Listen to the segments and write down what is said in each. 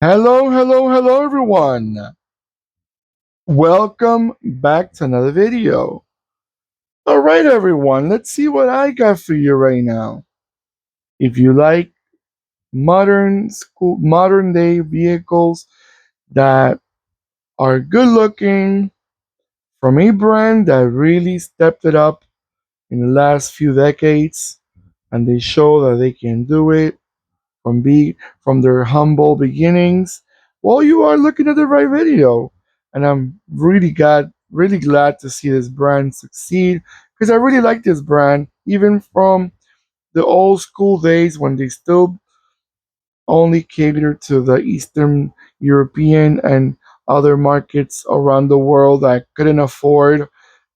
Hello, hello, hello, everyone. Welcome back to another video. All right, everyone, let's see what I got for you right now. If you like modern day vehicles that are good looking from a brand that really stepped it up in the last few decades, and they show that they can do it from their humble beginnings. Well, you are looking at the right video, and I'm really glad to see this brand succeed because I really like this brand, even from the old school days when they still only cater to the Eastern European and other markets around the world that couldn't afford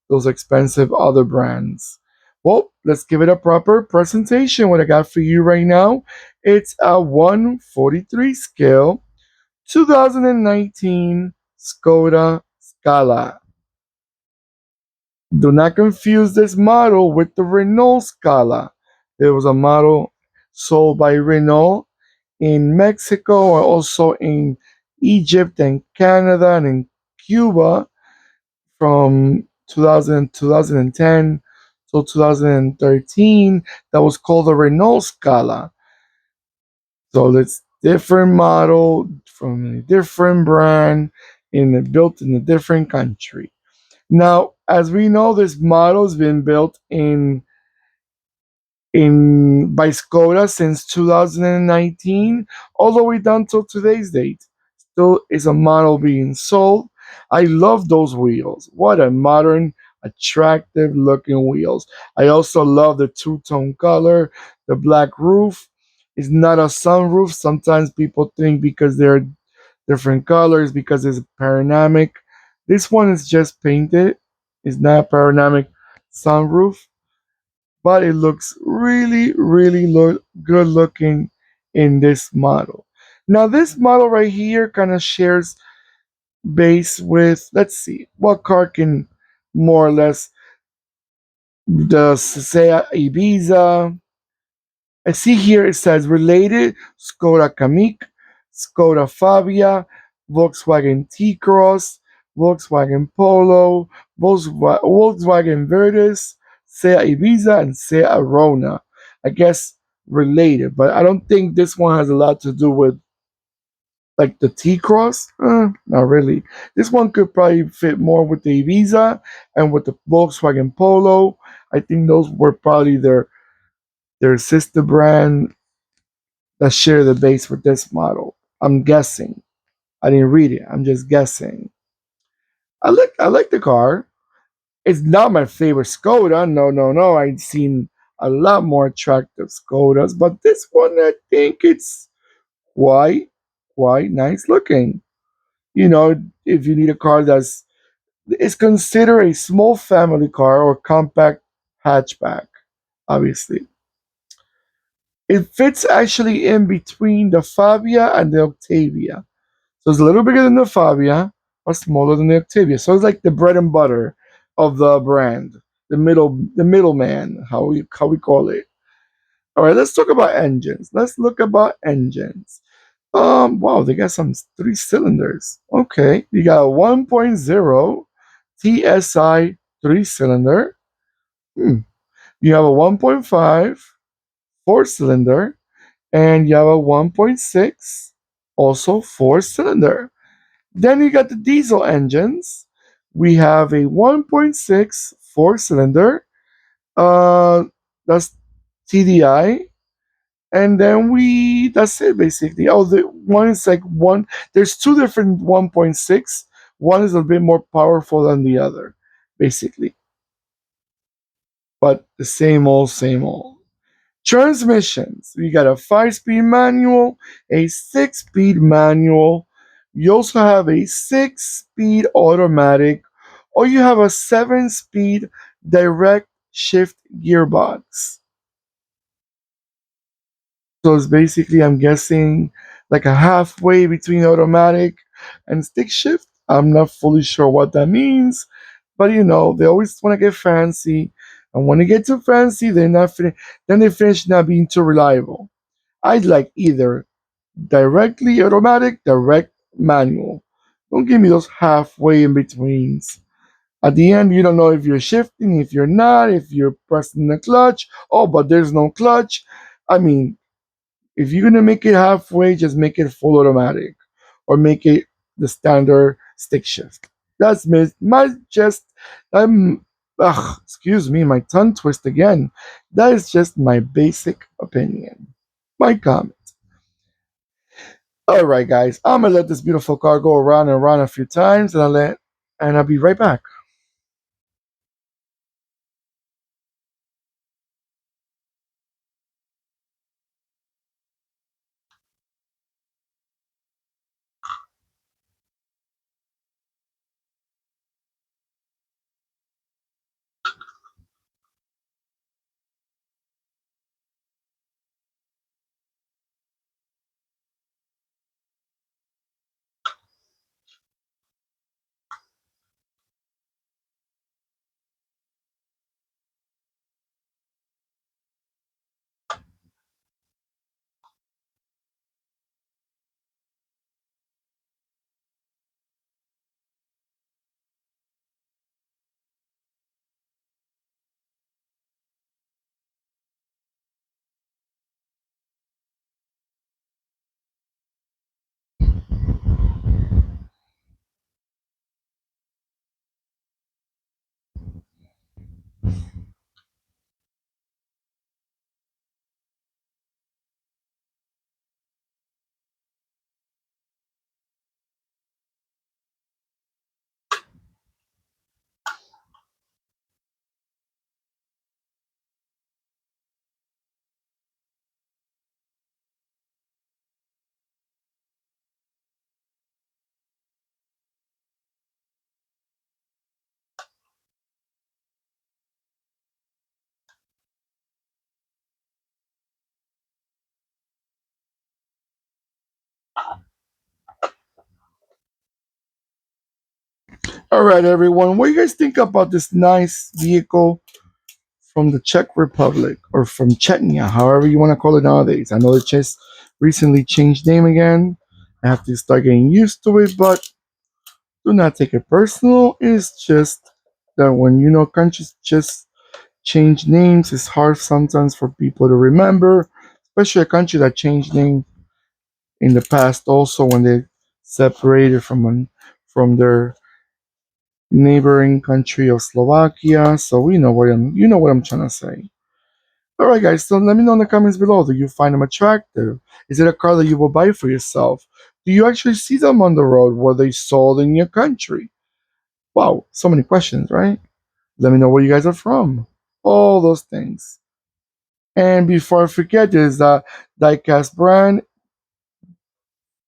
those expensive other brands. Well, let's give it a proper presentation. What I got for you right now, it's a 143 scale 2019 Skoda Scala. Do not confuse this model with the Renault Scala. There was a model sold by Renault in Mexico or also in Egypt and Canada and in Cuba from 2010 till 2013 that was called the Renault Scala. So it's different model from a different brand built in a different country. Now, as we know, this model has been built in by Skoda since 2019, all the way down till today's date. Still is a model being sold. I love those wheels. What a modern, attractive looking wheels. I also love the two-tone color. The black roof is not a sunroof. Sometimes people think because they're different colors because it's panoramic. This one is just painted. It's not a panoramic sunroof, but it looks really good looking in this model. Now, this model right here kind of shares base with, let's see, what car can more or less, the Seat Ibiza. I see here it says related Skoda Kamiq, Skoda Fabia, Volkswagen T-Cross, Volkswagen Polo, Volkswagen Virtus, Seat Ibiza, and Seat Arona. I guess related, but I don't think this one has a lot to do with like the T-Cross. Not really. This one could probably fit more with the Ibiza and with the Volkswagen Polo. I think those were probably their sister brand that share the base with this model. I'm guessing. I didn't read it. I'm just guessing. I like the car. It's not my favorite Skoda. No, no, no. I've seen a lot more attractive Skodas, but this one I think it's quite quite nice looking. You know, if you need a car that's it's considered a small family car or compact hatchback, obviously. It fits actually in between the Fabia and the Octavia. So it's a little bigger than the Fabia, but smaller than the Octavia. So it's like the bread and butter of the brand, the middleman, how we call it. All right, let's talk about engines. Let's look about engines. Wow, they got some three cylinders. Okay, you got a 1.0 TSI three cylinder. You have a 1.5 four cylinder, and you have a 1.6 also four cylinder. Then we got the diesel engines. We have a 1.6 four cylinder. Uh, that's TDI. And then that's it basically. Oh, the one is like one, there's two different 1.6. One is a bit more powerful than the other, basically. But the same old, same old. Transmissions. We got a 5-speed manual, a 6-speed manual. You also have a 6-speed automatic, or you have a 7-speed direct shift gearbox. So it's basically, I'm guessing, like a halfway between automatic and stick shift. I'm not fully sure what that means, but they always want to get fancy, and when they get too fancy, they're not fin- then they finish not being too reliable. I'd like either. Directly automatic, direct manual. Don't give me those halfway in betweens. At the end, you don't know if you're shifting, if you're not, if you're pressing the clutch. Oh, but there's no clutch. I mean, if you're gonna make it halfway, just make it full automatic, or make it the standard stick shift. That's my just I'm. Excuse me, my tongue twist again. That is just my basic opinion. My comment. All right, guys. I'm gonna let this beautiful car go around and around a few times, and I'll be right back. All right, everyone. What do you guys think about this nice vehicle from the Czech Republic or from Chechnya, however you want to call it nowadays? I know it just recently changed name again. I have to start getting used to it, but do not take it personal. It's just that when countries just change names, it's hard sometimes for people to remember, especially a country that changed name in the past. Also, when they separated from their neighboring country of Slovakia. So we know what I'm trying to say. All right, guys. So let me know in the comments below. Do you find them attractive? Is it a car that you will buy for yourself? Do you actually see them on the road? Were they sold in your country? Wow, so many questions, right? Let me know where you guys are from. All those things. And before I forget, there's the Diecast brand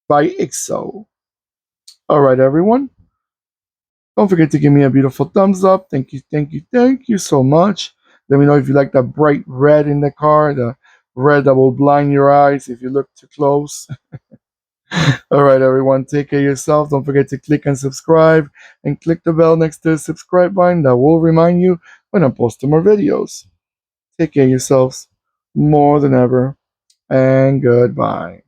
by IXO. All right, everyone. Don't forget to give me a beautiful thumbs up. Thank you, thank you, thank you so much. Let me know if you like that bright red in the car, the red that will blind your eyes if you look too close. All right, everyone, take care of yourself. Don't forget to click and subscribe and click the bell next to the subscribe button that will remind you when I post more videos. Take care of yourselves more than ever, and goodbye.